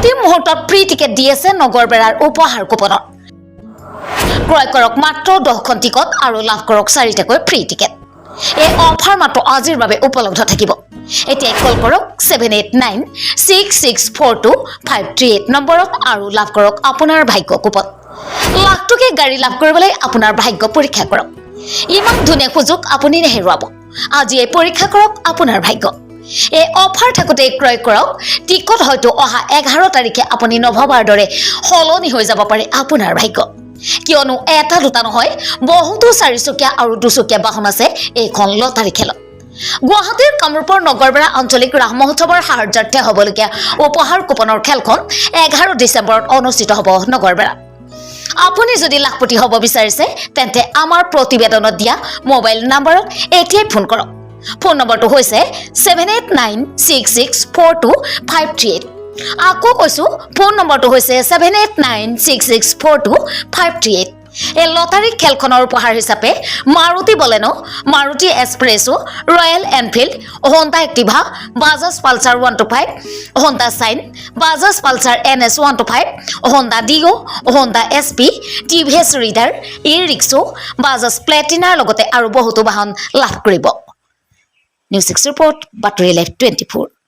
অন্তিম মুহূৰ্তত free ticket দি আছে নগৰবেৰাৰ উপহাৰ কুপনত ক্ৰয় কৰক মাত্ৰ 10খন টিকট আৰু লাভ কৰক 4টাকৈ ফ্ৰী টিকেট এই অফাৰ মাত্ৰ আজিৰ বাবে উপলব্ধ থাকিব এতিয়া কল কৰক 7896642538 নম্বৰত আৰু লাভ কৰক আপোনাৰ ভাগ্য কুপন লাখটকীয়া গাড়ী লাভ কৰিবলৈ আপোনাৰ ভাগ্য পৰীক্ষা কৰক ইমান ধুনীয়া সুযোগ আপুনি নেহেৰুৱাব আজি এই পৰীক্ষা কৰক আপোনাৰ ভাগ্য এই অফাৰ থাকোতে ক্ৰয় কৰক টিকট হয়তো অহা 11 তাৰিখে আপুনি নভবাৰ দৰে হলনি হৈ যাব পাৰে আপোনাৰ ভাগ্য কিয়নো এটা দুটা নহয় বহুতো চাৰিচকীয়া আৰু দুচকীয়া বাহন আছে এইখন লটাৰী খেলত গুৱাহাটীৰ কামৰূপৰ নগৰবেৰা আঞ্চলিক ৰাস মহোৎসৱৰ সাহায্যাৰ্থে হ'বলগীয়া উপহাৰ কুপনৰ খেলখন 11 ডিচেম্বৰত অনুষ্ঠিত হ'ব নগৰবেৰা আপুনি যদি লাখপতি হ'ব বিচাৰিছে তেন্তে আমাৰ প্ৰতিবেদনত দিয়া মোবাইল নম্বৰত এতিয়াই ফোন কৰক ফোন নম্বৰটো হৈছে 7896642538 আকৌ কৈছো ফোন নম্বৰটো হৈছে 7896642538 এই লটাৰী খেলখনৰ উপহাৰ হিচাপে Maruti Baleno Maruti Espresso Royal Enfield Honda Activa Bajaj Pulsar 125 Honda Shine Bajaj Pulsar NS 125 Honda Dio Honda SP TVS Raider e rickshaw Bajaj Platina লগতে আৰু বহুতো বাহন লাভ কৰিব নিউজ 6 ৰিপৰ্ট বাতৰি লাইভ 24